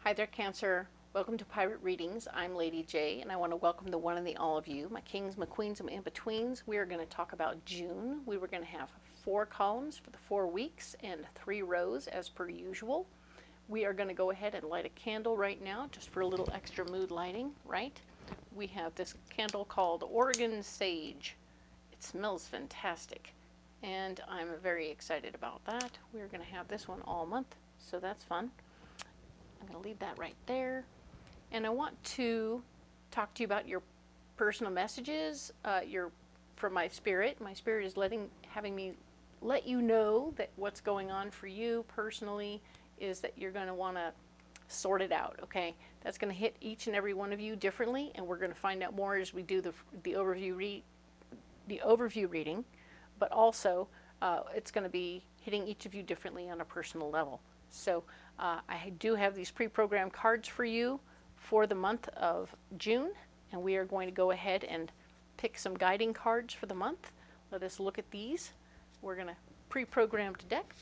Hi there, Cancer. Welcome to Pirate Readings. I'm Lady J, and I want to welcome the one and the all of you, my kings, my queens, and my in-betweens. We are going to talk about June. We were going to have 4 columns for the 4 weeks and 3 rows as per usual. We are going to go ahead and light a candle right now, just for a little extra mood lighting, right? We have this candle called Oregon Sage. It smells fantastic, and I'm very excited about that. We're going to have this one all month, so that's fun. I'm going to leave that right there. And I want to talk to you about your personal messages. From my spirit. My spirit is having me let you know that what's going on for you personally is that you're going to want to sort it out. Okay, that's going to hit each and every one of you differently, and we're going to find out more as we do the overview reading. But also, it's going to be hitting each of you differently on a personal level. So I do have these pre-programmed cards for you for the month of June, and we are going to go ahead and pick some guiding cards for the month. Let us look at these. We're going to pre-program the deck.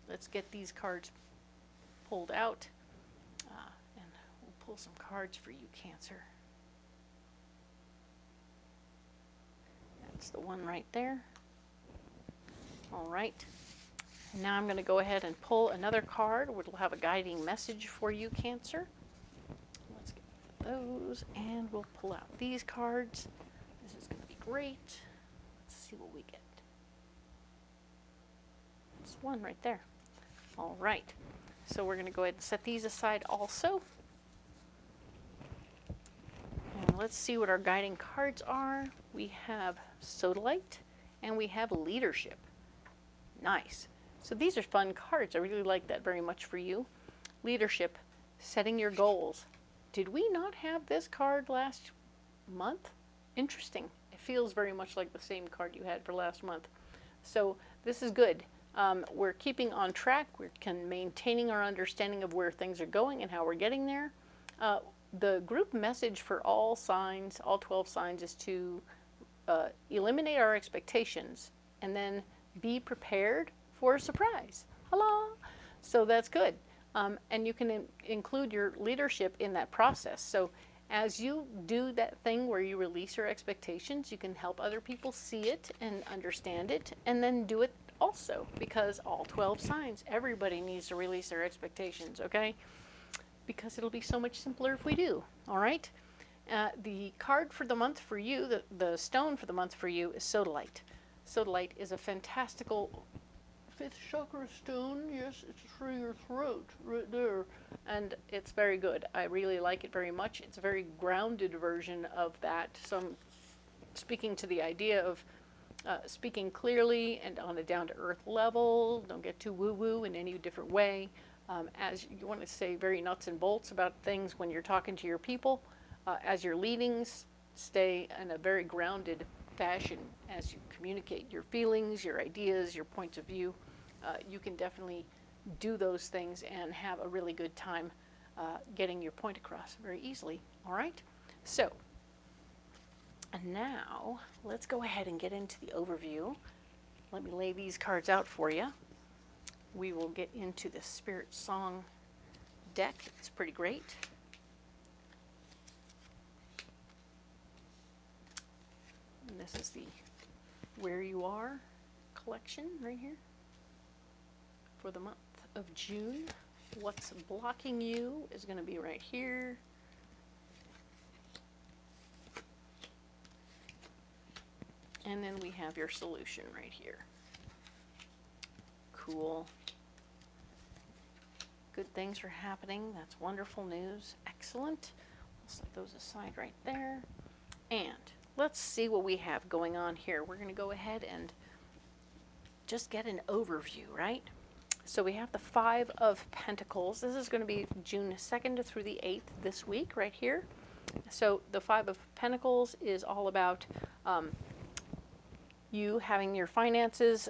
Let's get these cards pulled out, and we'll pull some cards for you, Cancer. That's the one right there. All right. Now I'm going to go ahead and pull another card, which will have a guiding message for you, Cancer. Let's get those, and we'll pull out these cards. This is going to be great. Let's see what we get. It's one right there. All right. So we're going to go ahead and set these aside also. And let's see what our guiding cards are. We have Sodalite, and we have Leadership. Nice. So these are fun cards. I really like that very much for you. Leadership, setting your goals. Did we not have this card last month? Interesting. It feels very much like the same card you had for last month. So this is good. We're keeping on track. We're maintaining our understanding of where things are going and how we're getting there. The group message for all signs, all 12 signs, is to eliminate our expectations and then be prepared for a surprise. Hello! So that's good. And you can include your leadership in that process. So as you do that thing where you release your expectations, you can help other people see it and understand it, and then do it also, because all 12 signs, everybody needs to release their expectations, okay? Because it'll be so much simpler if we do, all right? The card for the month for you, the stone for the month for you, is Sodalite. Sodalite is a fantastical 5th chakra stone. Yes, it's for your throat right there, and it's very good. I really like it very much. It's a very grounded version of that. So I'm speaking to the idea of speaking clearly and on a down-to-earth level. Don't get too woo-woo in any different way. As you want to say very nuts and bolts about things when you're talking to your people. As your leadings, stay in a very grounded fashion as you communicate your feelings, your ideas, your points of view. You can definitely do those things and have a really good time getting your point across very easily. All right? So, and now let's go ahead and get into the overview. Let me lay these cards out for you. We will get into the Spiritsong deck. It's pretty great. And this is the Where You Are collection right here for the month of June. What's blocking you is going to be right here. And then we have your solution right here. Cool. Good things are happening. That's wonderful news. Excellent. We'll set those aside right there. And let's see what we have going on here. We're going to go ahead and just get an overview, right? So we have the 5 of Pentacles. This is going to be June 2nd through the 8th this week right here. So the 5 of Pentacles is all about you having your finances,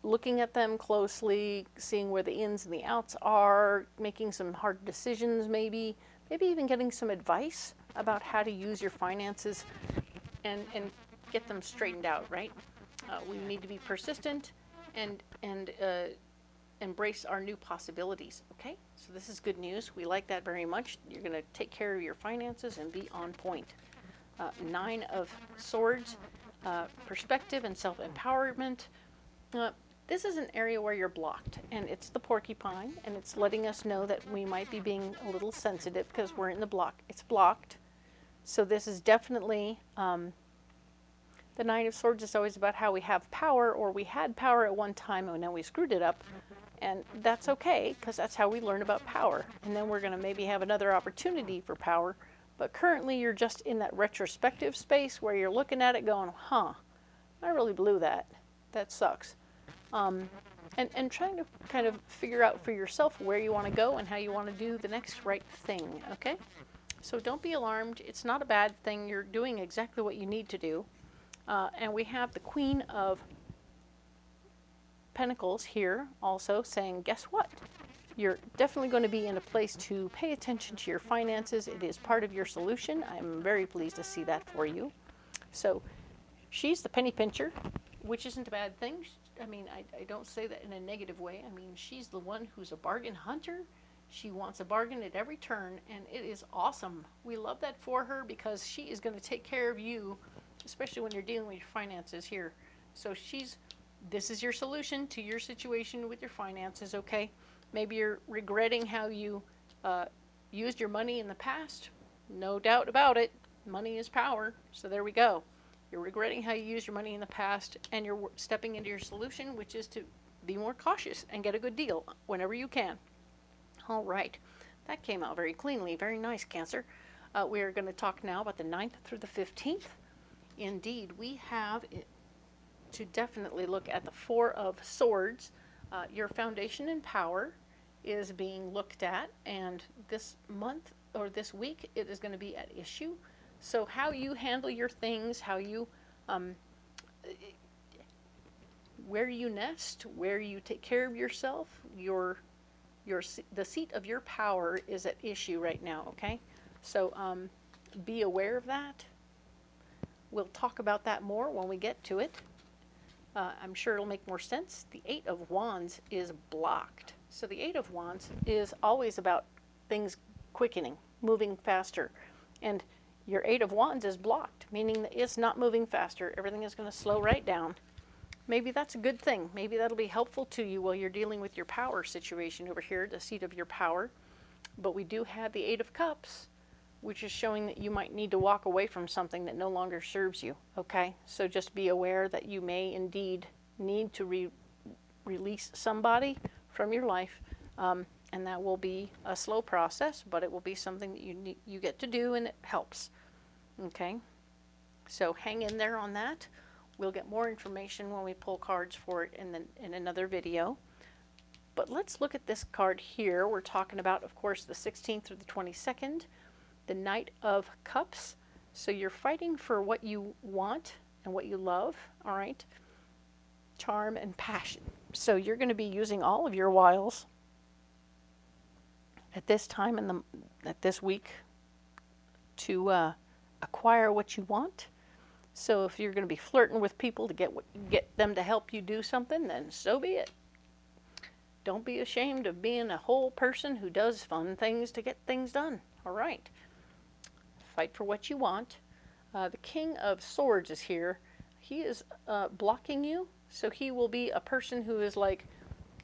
looking at them closely, seeing where the ins and the outs are, making some hard decisions maybe even getting some advice about how to use your finances and get them straightened out, right? We need to be persistent and embrace our new possibilities. Okay, so this is good news. We like that very much. You're going to take care of your finances and be on point. 9 of Swords, perspective and self-empowerment. This is an area where you're blocked, and it's the porcupine, and it's letting us know that we might be being a little sensitive because we're in the block. It's blocked. So this is definitely, the 9 of Swords is always about how we have power, or we had power at one time and now we screwed it up. And that's okay, because that's how we learn about power. And then we're going to maybe have another opportunity for power. But currently you're just in that retrospective space where you're looking at it going, huh, I really blew that. That sucks. And trying to kind of figure out for yourself where you want to go and how you want to do the next right thing, okay? So don't be alarmed. It's not a bad thing. You're doing exactly what you need to do. And we have the Queen of Pentacles here also saying, guess what? You're definitely going to be in a place to pay attention to your finances. It is part of your solution. I'm very pleased to see that for you. So she's the penny pincher, which isn't a bad thing. I mean, I don't say that in a negative way. I mean, she's the one who's a bargain hunter. She wants a bargain at every turn, and it is awesome. We love that for her because she is going to take care of you, especially when you're dealing with your finances here. So this is your solution to your situation with your finances, okay? Maybe you're regretting how you used your money in the past. No doubt about it. Money is power. So there we go. You're regretting how you used your money in the past, and you're stepping into your solution, which is to be more cautious and get a good deal whenever you can. All right. That came out very cleanly. Very nice, Cancer. We are going to talk now about the 9th through the 15th. Indeed, we have to definitely look at the 4 of Swords. Your foundation and power is being looked at, and this month or this week it is going to be at issue. So how you handle your things, how you where you nest, where you take care of yourself, the seat of your power is at issue right now, okay? So be aware of that. We'll talk about that more when we get to it. I'm sure it'll make more sense. The 8 of Wands is blocked. So the 8 of Wands is always about things quickening, moving faster. And your 8 of Wands is blocked, meaning that it's not moving faster. Everything is going to slow right down. Maybe that's a good thing. Maybe that'll be helpful to you while you're dealing with your power situation over here, the seat of your power. But we do have the 8 of Cups, which is showing that you might need to walk away from something that no longer serves you, okay? So just be aware that you may indeed need to release somebody from your life, and that will be a slow process, but it will be something that you get to do, and it helps, okay? So hang in there on that. We'll get more information when we pull cards for it in another video. But let's look at this card here. We're talking about, of course, the 16th through the 22nd. The Knight of Cups. So you're fighting for what you want and what you love, all right? Charm and passion. So you're going to be using all of your wiles at this time at this week to acquire what you want. So if you're going to be flirting with people to get them to help you do something, then so be it. Don't be ashamed of being a whole person who does fun things to get things done. All right. Fight for what you want. The King of Swords is here. He is blocking you, so he will be a person who is like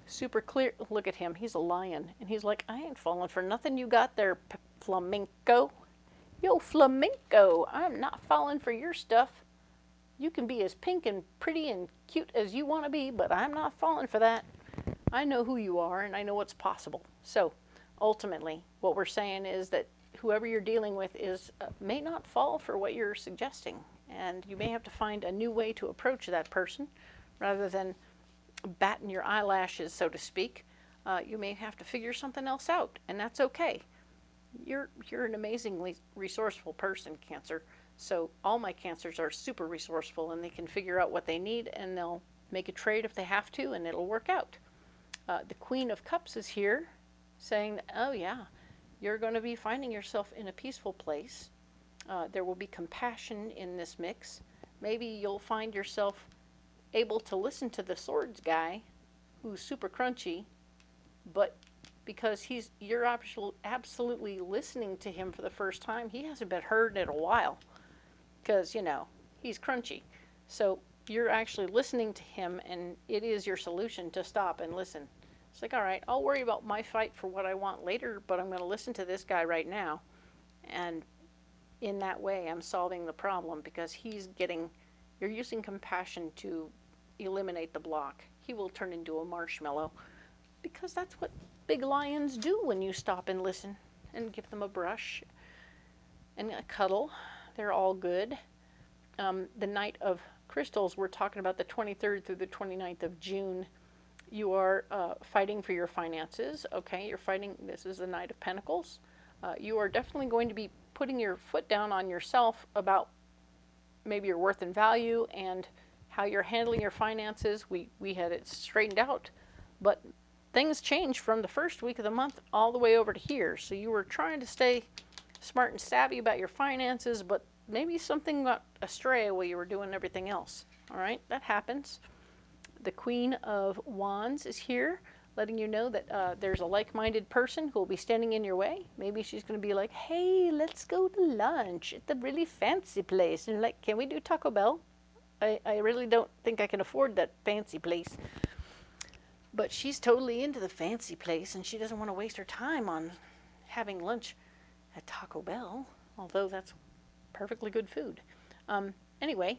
super clear. Look at him. He's a lion, and he's like, I ain't falling for nothing you got there, flamenco. Yo, flamenco, I'm not falling for your stuff. You can be as pink and pretty and cute as you want to be, but I'm not falling for that. I know who you are, and I know what's possible. So ultimately, what we're saying is that whoever you're dealing with may not fall for what you're suggesting, and you may have to find a new way to approach that person rather than batting your eyelashes, so to speak. You may have to figure something else out, and that's okay. You're an amazingly resourceful person, Cancer. So all my Cancers are super resourceful, and they can figure out what they need, and they'll make a trade if they have to, and it'll work out. The Queen of Cups is here saying that, oh yeah, you're going to be finding yourself in a peaceful place. There will be compassion in this mix. Maybe you'll find yourself able to listen to the Swords guy, who's super crunchy, but because you're absolutely listening to him for the first time, he hasn't been heard in a while because, he's crunchy. So you're actually listening to him, and it is your solution to stop and listen. It's like, all right, I'll worry about my fight for what I want later, but I'm going to listen to this guy right now. And in that way, I'm solving the problem because you're using compassion to eliminate the block. He will turn into a marshmallow because that's what big lions do when you stop and listen and give them a brush and a cuddle. They're all good. The Night of Crystals, we're talking about the 23rd through the 29th of June. You are fighting for your finances, okay? You're fighting, this is the Knight of Pentacles. You are definitely going to be putting your foot down on yourself about maybe your worth and value and how you're handling your finances. We had it straightened out, but things changed from the first week of the month all the way over to here. So you were trying to stay smart and savvy about your finances, but maybe something got astray while you were doing everything else. All right, that happens. The Queen of Wands is here, letting you know that there's a like-minded person who will be standing in your way. Maybe she's going to be like, hey, let's go to lunch at the really fancy place. And like, can we do Taco Bell? I really don't think I can afford that fancy place. But she's totally into the fancy place, and she doesn't want to waste her time on having lunch at Taco Bell, although that's perfectly good food. Anyway,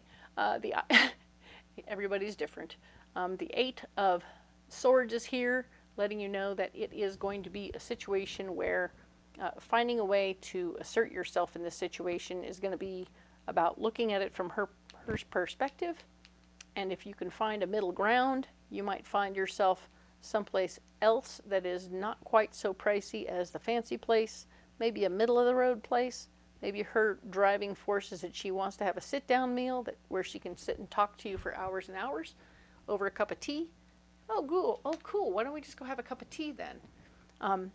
everybody's different. The Eight of Swords is here, letting you know that it is going to be a situation where finding a way to assert yourself in this situation is going to be about looking at it from her perspective. And if you can find a middle ground, you might find yourself someplace else that is not quite so pricey as the fancy place, maybe a middle-of-the-road place. Maybe her driving force is that she wants to have a sit-down meal where she can sit and talk to you for hours and hours over a cup of tea. Oh, cool. Oh, cool. Why don't we just go have a cup of tea then? And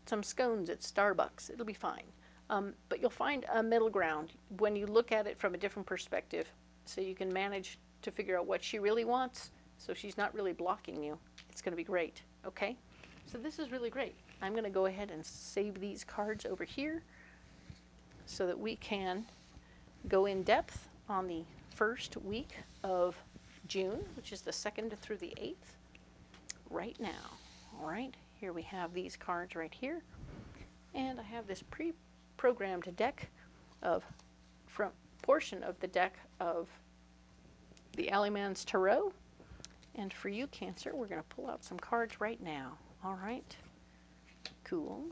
some scones at Starbucks. It'll be fine. But you'll find a middle ground when you look at it from a different perspective, so you can manage to figure out what she really wants, so she's not really blocking you. It's going to be great. Okay? So this is really great. I'm going to go ahead and save these cards over here so that we can go in depth on the first week of June, which is the 2nd through the 8th, right now. All right, here we have these cards right here, and I have this pre-programmed deck from portion of the deck of the Alleyman's Tarot. And for you, Cancer, we're going to pull out some cards right now. All right, cool.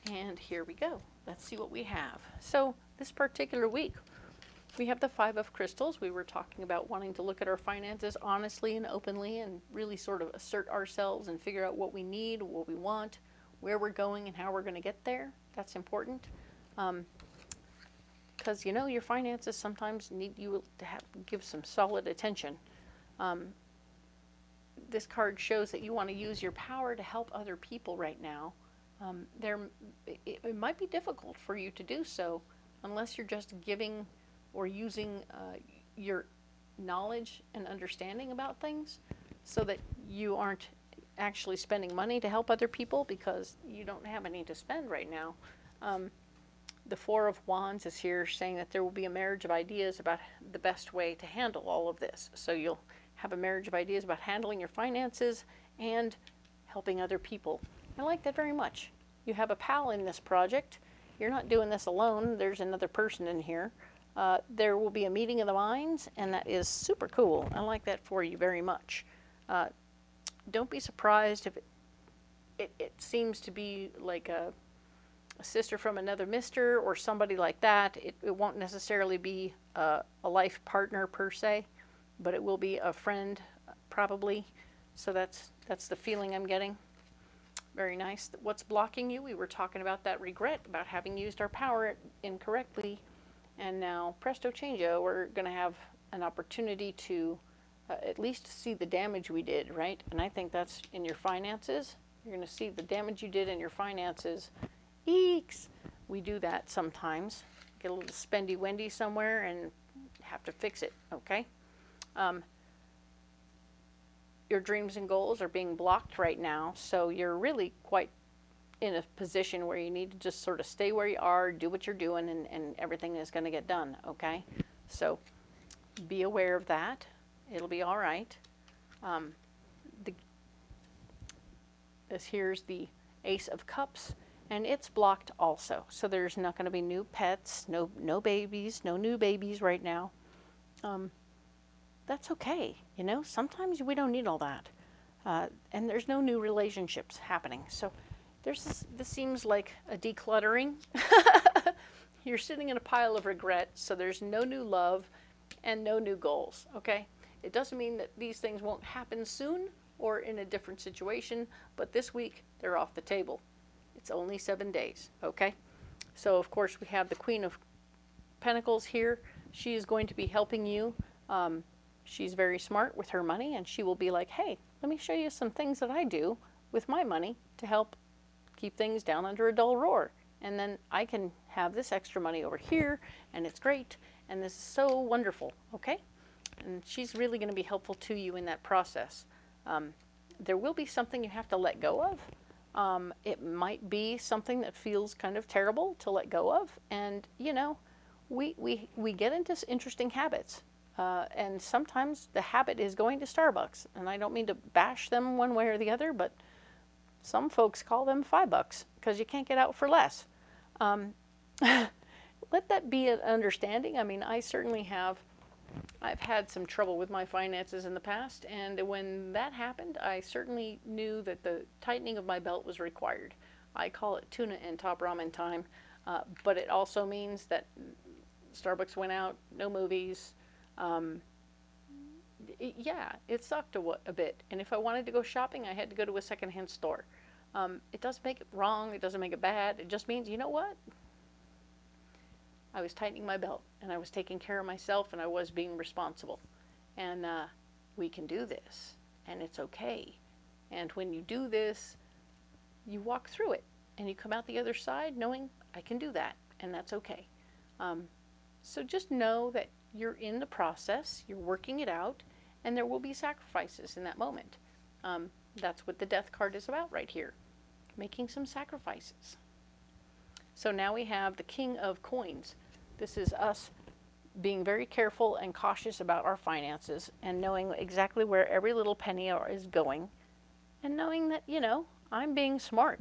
And here we go. Let's see what we have. So this particular week, we have the Five of Crystals. We were talking about wanting to look at our finances honestly and openly and really sort of assert ourselves and figure out what we need, what we want, where we're going, and how we're going to get there. That's important. Because, your finances sometimes need you to give some solid attention. This card shows that you want to use your power to help other people right now. It might be difficult for you to do so unless you're just giving or using your knowledge and understanding about things, so that you aren't actually spending money to help other people because you don't have any to spend right now. The Four of Wands is here saying that there will be a marriage of ideas about the best way to handle all of this. So you'll have a marriage of ideas about handling your finances and helping other people. I like that very much. You have a pal in this project. You're not doing this alone. There's another person in here. There will be a meeting of the minds, and that is super cool. I like that for you very much. Don't be surprised if it seems to be like a sister from another mister or somebody like that. It won't necessarily be a life partner per se, but it will be a friend probably. So that's the feeling I'm getting. Very nice. What's blocking you? We were talking about that regret, about having used our power incorrectly. And now, presto changeo, we're going to have an opportunity to at least see the damage we did, right? And I think that's in your finances. You're going to see the damage you did in your finances. Eeks! We do that sometimes. get a little spendy-wendy somewhere and have to fix it, okay? Your dreams and goals are being blocked right now, so you're really quite in a position where you need to just sort of stay where you are, do what you're doing, and everything is going to get done, okay? So be aware of that. It'll be all right. Here's the Ace of Cups, and it's blocked also. So there's not going to be new pets, no babies, no new babies right now. That's okay. You know, sometimes we don't need all that. And there's no new relationships happening. So this seems like a decluttering. You're sitting in a pile of regret, so there's no new love and no new goals, okay? It doesn't mean that these things won't happen soon or in a different situation, but this week they're off the table. It's only 7 days, okay? So of course we have the Queen of Pentacles here. She is going to be helping you. She's very smart with her money, and she will be like, hey, let me show you some things that I do with my money to help keep things down under a dull roar. And then I can have this extra money over here, and it's great, and this is so wonderful, okay? And she's really going to be helpful to you in that process. There will be something you have to let go of. It might be something that feels kind of terrible to let go of, and, you know, we get into interesting habits. And sometimes the habit is going to Starbucks, and I don't mean to bash them one way or the other, but some folks call them $5 because you can't get out for less. Let that be an understanding. I mean, I certainly have. I've had some trouble with my finances in the past, and when that happened, I certainly knew that the tightening of my belt was required. I call it tuna and top ramen time, but it also means that Starbucks went out, no movies. Yeah, it sucked a bit. And if I wanted to go shopping, I had to go to a secondhand store. It doesn't make it wrong. It doesn't make it bad. It just means, you know what? I was tightening my belt, and I was taking care of myself, and I was being responsible. And we can do this, and it's okay. And when you do this, you walk through it, and you come out the other side knowing I can do that, and that's okay. So just know that you're in the process, you're working it out, and there will be sacrifices in that moment. That's what the Death card is about right here, making some sacrifices. So now we have the King of Coins. This is us being very careful and cautious about our finances and knowing exactly where every little penny is going, and knowing that, you know, I'm being smart.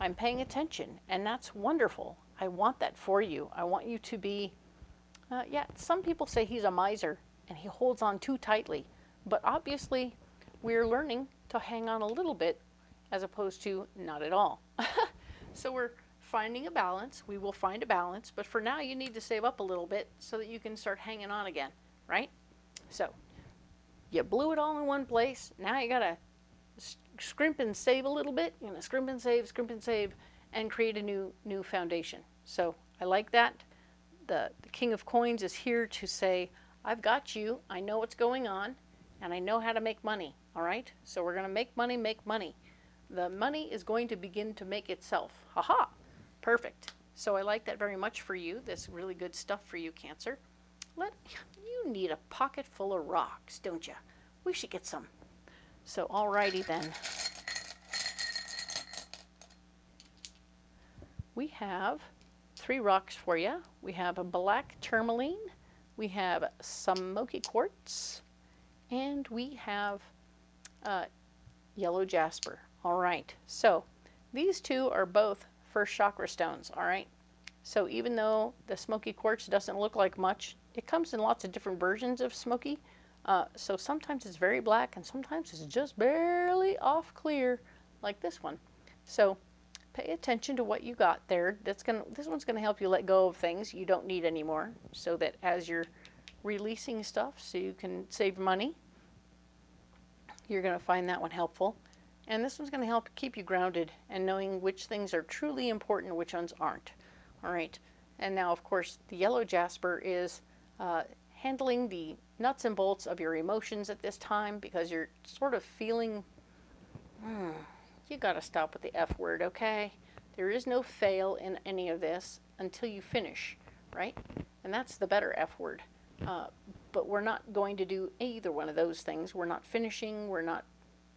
I'm paying attention, and that's wonderful. I want that for you. I want you to be, yeah, some people say he's a miser and he holds on too tightly, but obviously we're learning to hang on a little bit as opposed to not at all. So we're finding a balance. We will find a balance, but for now you need to save up a little bit so that you can start hanging on again, right? So you blew it all in one place. Now you gotta scrimp and save a little bit. You're gonna scrimp and save, and create a new foundation. So I like that. The King of Coins is here to say, I've got you. I know what's going on, and I know how to make money. All right. So we're gonna make money. The money is going to begin to make itself. Haha. Perfect. So I like that very much for you. That's really good stuff for you, Cancer. You need a pocket full of rocks, don't you? We should get some. So alrighty then. We have 3 rocks for you. We have a black tourmaline, we have smoky quartz, and we have yellow jasper. All right. So these two are both first chakra stones, all right? So even though the smoky quartz doesn't look like much, it comes in lots of different versions of smoky. So sometimes it's very black, and sometimes it's just barely off clear, like this one. So pay attention to what you got there. This one's gonna help you let go of things you don't need anymore, so that as you're releasing stuff so you can save money, you're gonna find that one helpful. And this one's going to help keep you grounded and knowing which things are truly important and which ones aren't. All right. And now, of course, the yellow jasper is handling the nuts and bolts of your emotions at this time, because you're sort of feeling, you got to stop with the F word, okay? There is no fail in any of this until you finish. right? And that's the better F word. But we're not going to do either one of those things. We're not finishing, we're not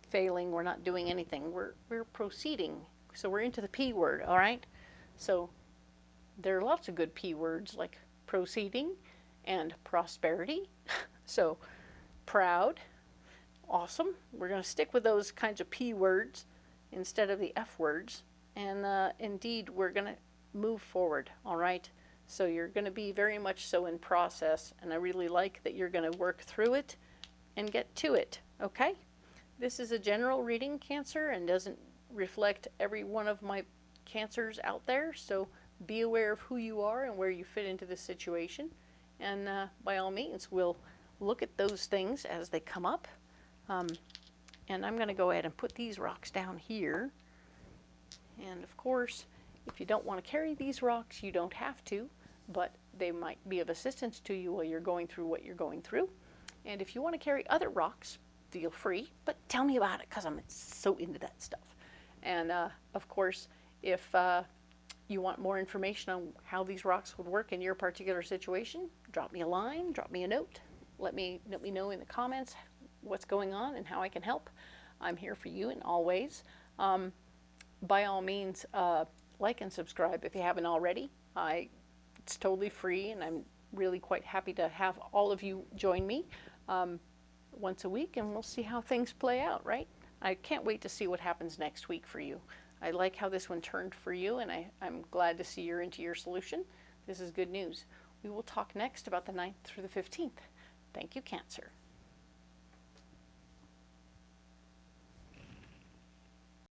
failing, we're not doing anything. We're proceeding. So we're into the P word, all right? So there are lots of good P words like proceeding and prosperity. So proud, awesome. We're going to stick with those kinds of P words instead of the F words. And indeed, we're going to move forward, all right? So you're going to be very much so in process, and I really like that you're going to work through it and get to it, okay? This is a general reading, Cancer, and doesn't reflect every one of my Cancers out there, so be aware of who you are and where you fit into this situation. And by all means, we'll look at those things as they come up. And I'm going to go ahead and put these rocks down here. And of course, if you don't want to carry these rocks, you don't have to, but they might be of assistance to you while you're going through what you're going through. And if you want to carry other rocks, feel free, but tell me about it because I'm so into that stuff. And of course, if you want more information on how these rocks would work in your particular situation, drop me a line, drop me a note. Let me know in the comments what's going on and how I can help. I'm here for you in all ways. By all means, like and subscribe if you haven't already. It's totally free, and I'm really quite happy to have all of you join me once a week, and we'll see how things play out, right? I can't wait to see what happens next week for you. I like how this one turned for you, and I'm glad to see you're into your solution. This is good news. We will talk next about the 9th through the 15th. Thank you, Cancer.